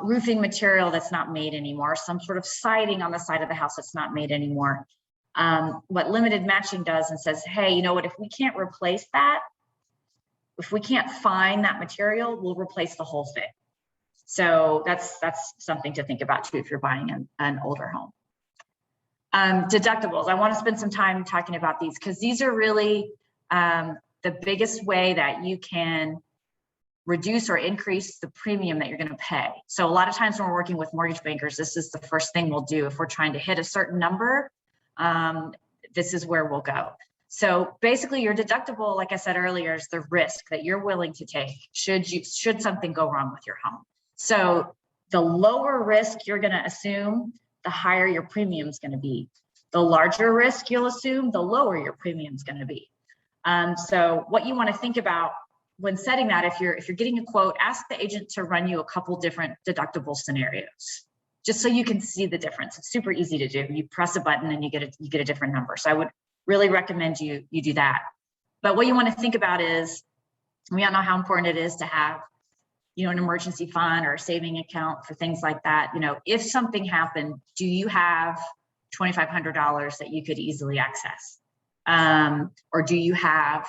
roofing material that's not made anymore, some sort of siding on the side of the house that's not made anymore. What limited matching does and says, hey, you know what, if we can't replace that, if we can't find that material, we'll replace the whole thing. So that's something to think about too if you're buying an older home. Deductibles, I want to spend some time talking about these because these are really the biggest way that you can reduce or increase the premium that you're going to pay. So a lot of times when we're working with mortgage bankers, this is the first thing we'll do. If we're trying to hit a certain number, this is where we'll go. So basically your deductible, like I said earlier, is the risk that you're willing to take should something go wrong with your home. So the lower risk you're going to assume, the higher your premium is going to be. The larger risk you'll assume, the lower your premium is going to be. So what you want to think about when setting that, if you're getting a quote, ask the agent to run you a couple different deductible scenarios, just so you can see the difference. It's super easy to do. You press a button and you get a different number. So I would really recommend you do that. But what you want to think about is, we all know how important it is to have, an emergency fund or a saving account for things like that. If something happened, do you have $2,500 that you could easily access? Or do you have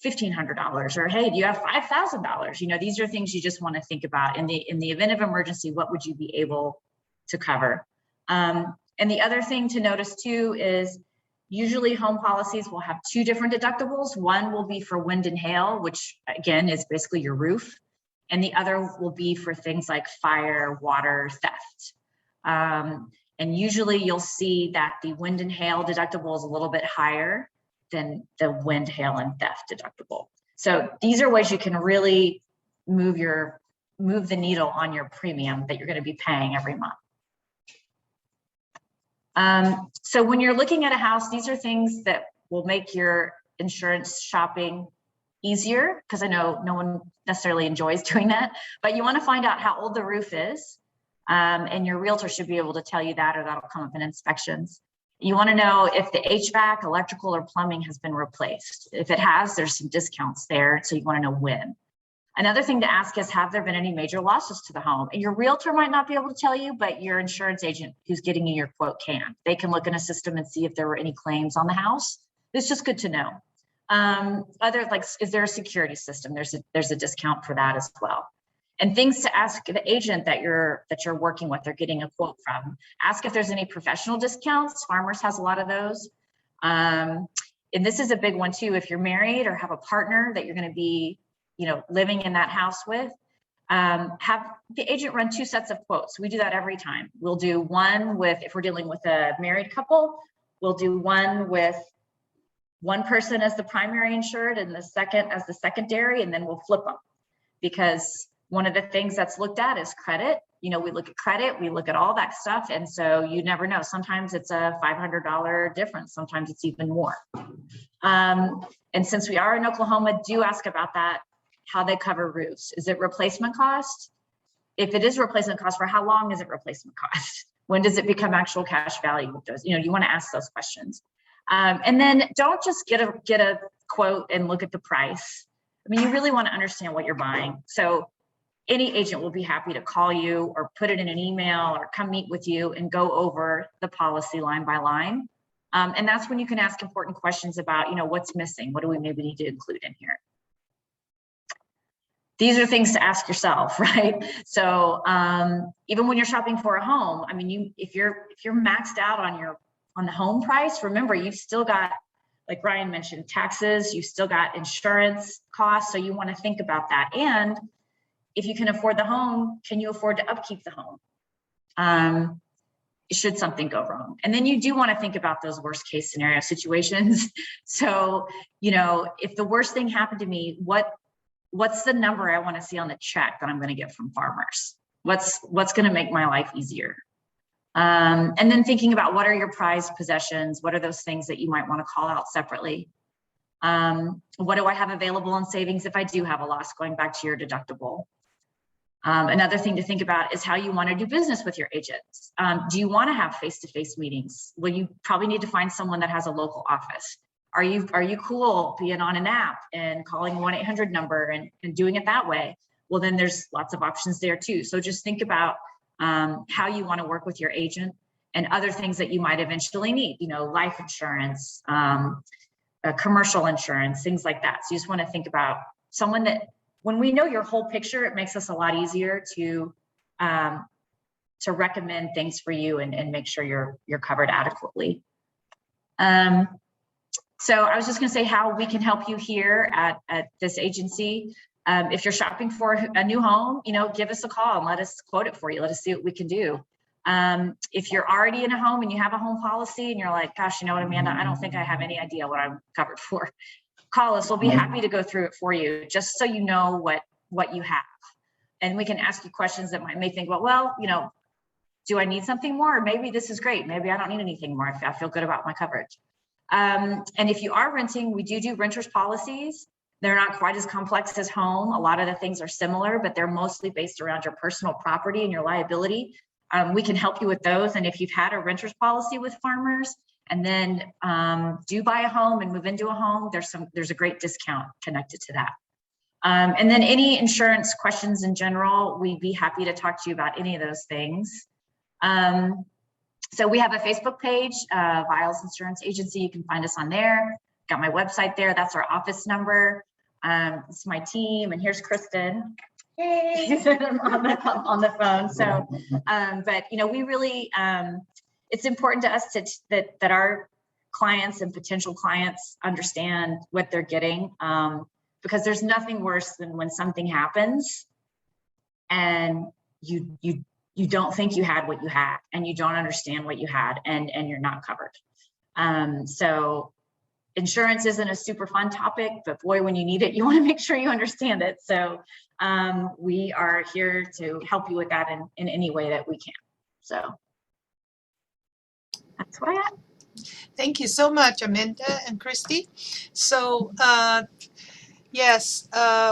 $1,500, or hey, do you have $5,000? These are things you just want to think about in the event of emergency. What would you be able to cover? And the other thing to notice too is usually home policies will have two different deductibles. One will be for wind and hail, which again is basically your roof, and the other will be for things like fire, water, theft. And usually you'll see that the wind and hail deductible is a little bit higher than the wind, hail, and theft deductible. So these are ways you can really move the needle on your premium that you're going to be paying every month. So when you're looking at a house, these are things that will make your insurance shopping easier, because I know no one necessarily enjoys doing that, but you want to find out how old the roof is, and your realtor should be able to tell you that, or that'll come up in inspections. You want to know if the HVAC, electrical, or plumbing has been replaced. If it has, there's some discounts there, so you want to know when. Another thing to ask is, have there been any major losses to the home? And your realtor might not be able to tell you, but your insurance agent who's getting you your quote can. They can look in a system and see if there were any claims on the house. It's just good to know. Other, like, is there a security system? There's a discount for that as well. And things to ask the agent that you're working with or getting a quote from. Ask if there's any professional discounts. Farmers has a lot of those. And this is a big one too. If you're married or have a partner that you're going to be, living in that house with, have the agent run 2 sets of quotes. We do that every time. We'll do one with, if we're dealing with a married couple, we'll do one with one person as the primary insured and the second as the secondary, and then we'll flip them. Because one of the things that's looked at is credit. We look at credit, we look at all that stuff. And so you never know. Sometimes it's a $500 difference. Sometimes it's even more. And since we are in Oklahoma, do ask about that, how they cover roofs. Is it replacement cost? If it is replacement cost, for how long is it replacement cost? When does it become actual cash value? You want to ask those questions. And then don't just get a quote and look at the price. I mean, you really want to understand what you're buying. So any agent will be happy to call you or put it in an email or come meet with you and go over the policy line by line. And that's when you can ask important questions about, what's missing? What do we maybe need to include in here? These are things to ask yourself, right? So even when you're shopping for a home, I mean, if you're maxed out on the home price, remember, you've still got, like Ryan mentioned, taxes, you've still got insurance costs. So you want to think about that. And if you can afford the home, can you afford to upkeep the home? Should something go wrong? And then you do want to think about those worst case scenario situations. So, if the worst thing happened to me, what's the number I want to see on the check that I'm going to get from Farmers? What's going to make my life easier? And then thinking about, what are your prized possessions? What are those things that you might want to call out separately? What do I have available in savings if I do have a loss, going back to your deductible? Another thing to think about is how you want to do business with your agents. Do you want to have face-to-face meetings? Well, you probably need to find someone that has a local office. Are you cool being on an app and calling 1-800 number and doing it that way? Well, then there's lots of options there too. So just think about how you want to work with your agent and other things that you might eventually need, life insurance, commercial insurance, things like that. So you just want to think about someone that, when we know your whole picture, it makes us a lot easier to recommend things for you and make sure you're covered adequately. So I was just going to say how we can help you here at this agency. If you're shopping for a new home, give us a call and let us quote it for you. Let us see what we can do. If you're already in a home and you have a home policy and you're like, gosh, you know what, Amanda, I don't think I have any idea what I'm covered for. Call us. We'll be happy to go through it for you, just so you know what you have. And we can ask you questions that might make think, well, do I need something more? Or maybe this is great. Maybe I don't need anything more. I feel good about my coverage. And if you are renting, we do renters policies. They're not quite as complex as home. A lot of the things are similar, but they're mostly based around your personal property and your liability. We can help you with those. And if you've had a renter's policy with Farmers and then do buy a home and move into a home, there's a great discount connected to that. And then any insurance questions in general, we'd be happy to talk to you about any of those things. So we have a Facebook page, Viles Insurance Agency. You can find us on there. Got my website there. That's our office number. It's my team, and here's Kristen. Hey, on the phone. So, but we really, it's important to us that our clients and potential clients understand what they're getting, because there's nothing worse than when something happens and you don't think you had what you had, and you don't understand what you had, and you're not covered. So insurance isn't a super fun topic, but boy, when you need it, you want to make sure you understand it. So we are here to help you with that in any way that we can. So that's what I got. Thank you so much, Amanda and Christy. So yes,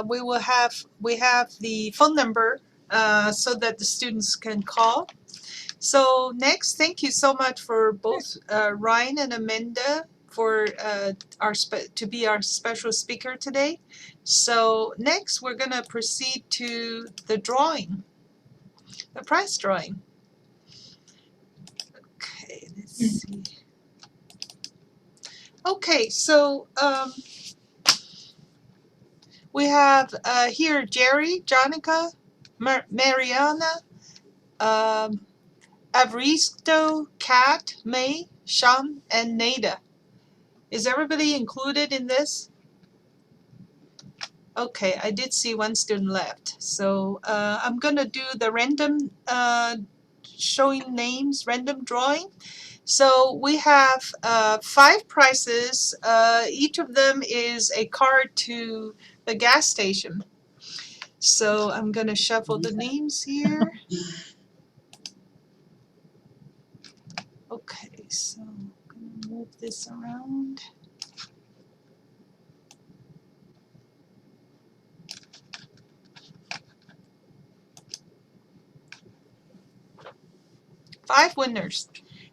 we have the phone number so that the students can call. So next, thank you so much for both Ryan and Amanda for to be our special speaker today. So next, we're gonna proceed to the drawing, the prize drawing. Okay, let's see. Okay, so we have here Jerry, Jonica, Mariana, Avristo, Kat, May, Sean, and Nada. Is everybody included in this? Okay, I did see one student left. So I'm gonna do the random showing names, random drawing. So we have 5 prizes. Each of them is a card to the gas station. So I'm gonna shuffle the names here. Okay, so I'm gonna move this around. Five winners: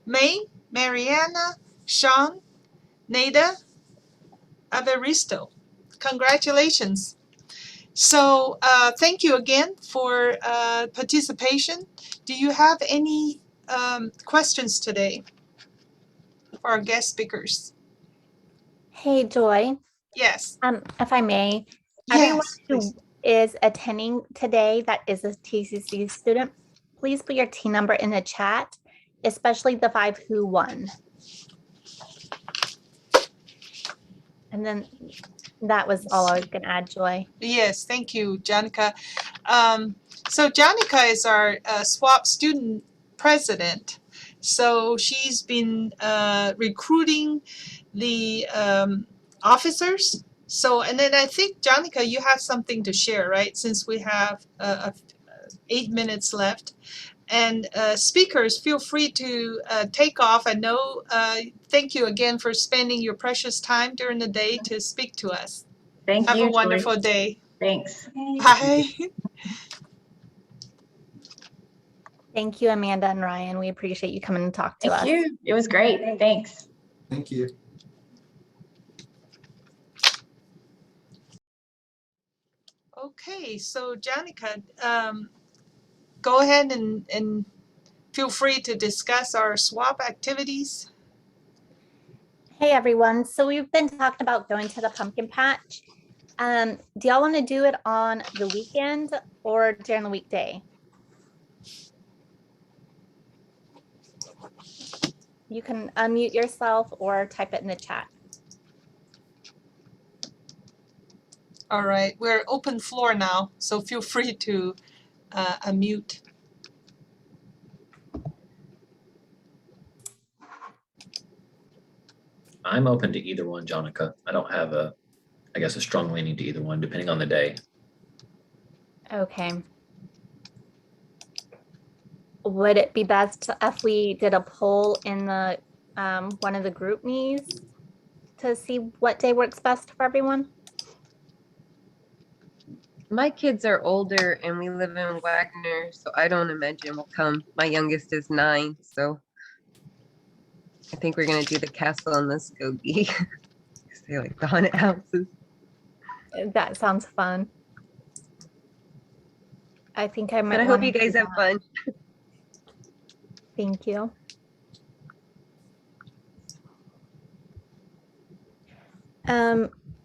May, Mariana, Sean, Nada, Averisto. Congratulations. So thank you again for participation. Do you have any questions today for our guest speakers? Hey, Joy, Yes. if I may, everyone Yes, who please. is attending today that is a TCC student, please put your team number in the chat, especially the 5 who won. And then that was all I was gonna add, Joy. Yes, thank you, Janica. So Janica is our SWAP student president. So she's been recruiting the officers. So, and then I think, Janica, you have something to share, right? Since we have 8 minutes left. And speakers, feel free to take off. I know, thank you again for spending your precious time during the day to speak to us. Thank Have you, a Joy. wonderful day. Thanks. Bye. Thank you, Amanda and Ryan. We appreciate you coming to talk to us. Thank you. It was great. Thanks. Thank you. Okay, so Janica, go ahead and feel free to discuss our SWAP activities. Hey, everyone. So we've been talking about going to the pumpkin patch. Do y'all want to do it on the weekend or during the weekday? You can unmute yourself or type it in the chat. All right, we're open floor now, so feel free to unmute. I'm open to either one, Jonica. I don't have I guess, a strong leaning to either one, depending on the day. Okay. Would it be best if we did a poll in the one of the group me's to see what day works best for everyone? My kids are older and we live in Wagner, so I don't imagine we'll come. My youngest is 9, so I think we're gonna do the castle and the Skokie. They like the haunted houses. That sounds fun. I think I might. But I hope you guys have fun. Thank you.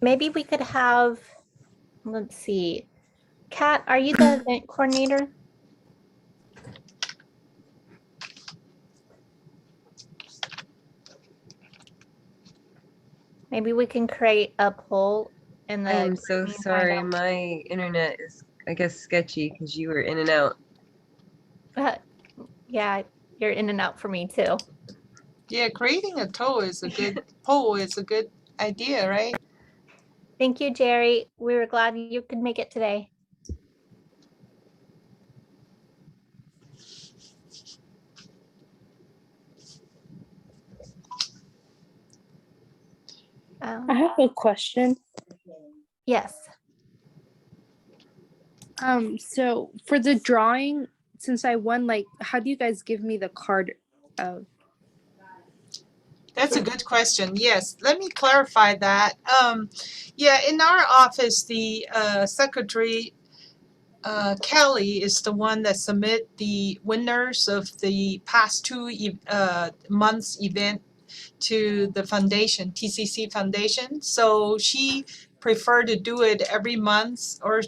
Maybe we could have, let's see. Kat, are you the event coordinator? Maybe we can create a poll in the. I am so group me and find sorry. out. My internet is, I guess, sketchy because you were in and out. Yeah, you're in and out for me too. Yeah, creating a poll is a good idea, right? Thank you, Jerry. We were glad you could make it today. I have a question. Yes. So for the drawing, since I won, like, how do you guys give me the card of? That's a good question. Yes, let me clarify that. Yeah, in our office, the secretary Kelly is the one that submit the winners of the past months event to the foundation, TCC Foundation. So she prefer to do it every month or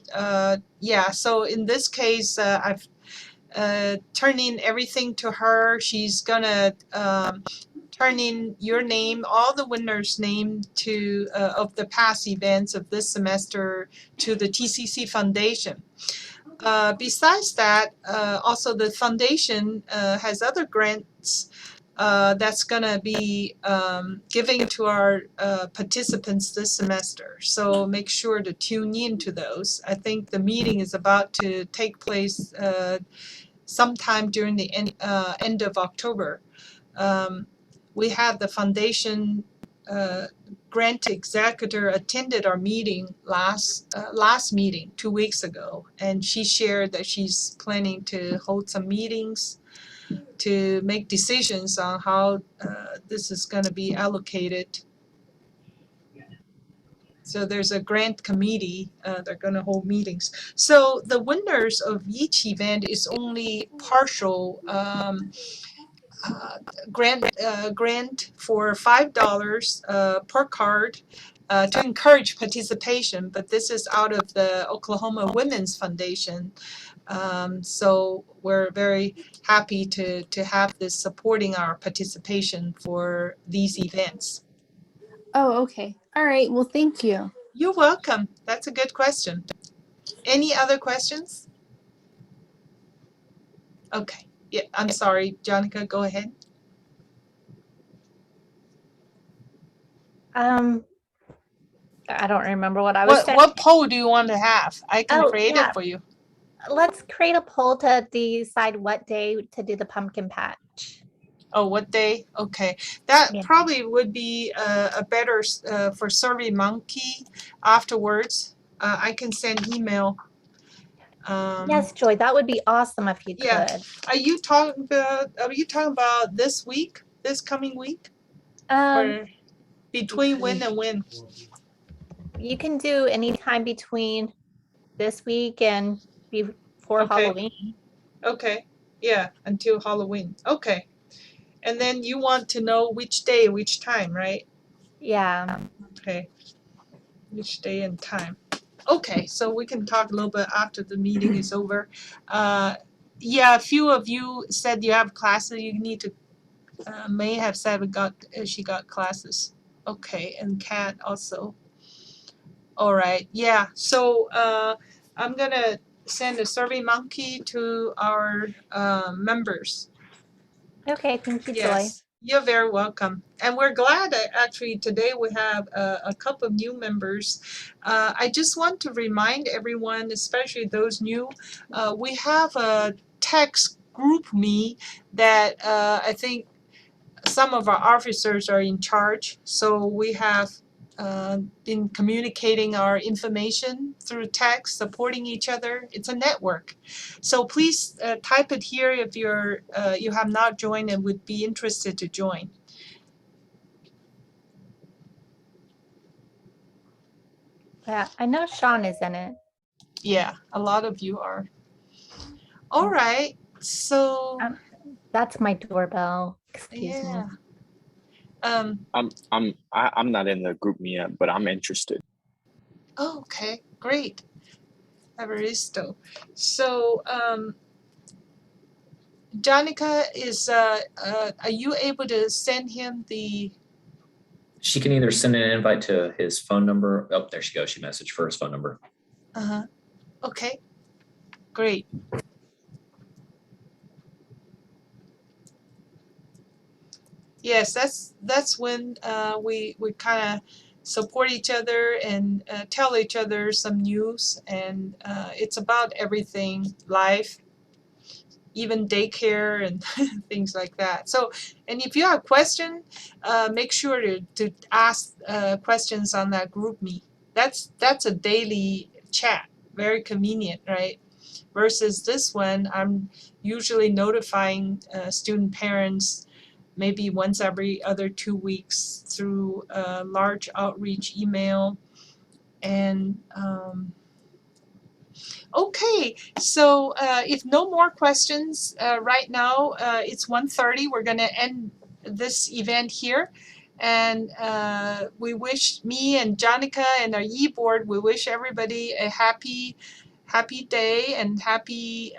yeah. So in this case, I've turning everything to her. She's gonna turn in your name, all the winners' name to of the past events of this semester to the TCC Foundation. Besides that, also the foundation has other grants that's gonna be giving to our participants this semester. So make sure to tune in to those. I think the meeting is about to take place sometime during the end of October. We had the foundation grant executor attended our meeting last meeting 2 weeks ago, and she shared that she's planning to hold some meetings to make decisions on how this is going to be allocated. So there's a grant committee, they're going to hold meetings. So the winners of each event is only partial grant for $5 per card to encourage participation, but this is out of the Oklahoma Women's Foundation. So we're very happy to have this supporting our participation for these events. Oh, okay. All right. Well, thank you. You're welcome. That's a good question. Any other questions? Okay. Yeah, I'm sorry, Jonica, go ahead. I don't remember what I was saying. What poll do you want to have? I can Oh, create yeah. it for you. Let's create a poll to decide what day to do the pumpkin patch. Oh, what day? Okay. That Yeah. probably would be a better for SurveyMonkey afterwards. I can send email. Yes, Joy, that would be awesome if you Yeah. could. Are you talking about this week, this coming week? Or between when and when? You can do any time between this week and before Okay. Halloween. Okay. Yeah, until Halloween. Okay. And then you want to know which day, which time, right? Yeah. Okay. Which day and time. Okay, so we can talk a little bit after the meeting is over. Yeah, a few of you said you have classes. You need to may have said she got classes. Okay, and Kat also. All right, yeah. So I'm gonna send a SurveyMonkey to our members. Okay, thank you, Joy. Yes, you're very welcome. And we're glad that actually today we have a couple of new members. I just want to remind everyone, especially those new, we have a text group me that I think some of our officers are in charge. So we have been communicating our information through text, supporting each other. It's a network. So please type it here if you have not joined and would be interested to join. Yeah, I know Sean is in it. Yeah, a lot of you are. All right. So That's my doorbell. Excuse yeah. me. I'm not in the group me yet, but I'm interested. Oh, okay, great. Evaristo. So Jonica is are you able to send him the She can either send an invite to his phone number. Oh, there she goes. She messaged for his phone number. okay, great. Yes, that's when we kind of support each other and tell each other some news, and it's about everything, life, even daycare and things like that. So, and if you have a question, make sure to ask questions on that group meet. That's a daily chat, very convenient, right? Versus this one, I'm usually notifying student parents maybe once every other 2 weeks through a large outreach email. And okay, so if no more questions right now, it's 1:30. We're gonna end this event here. And we wish, me and Jonica and our board, we wish everybody a happy day and happy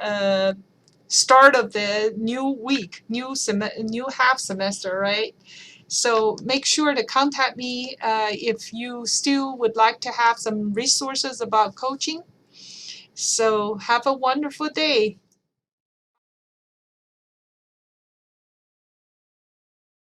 start of the new week, new half semester, right? So make sure to contact me if you still would like to have some resources about coaching. So have a wonderful day.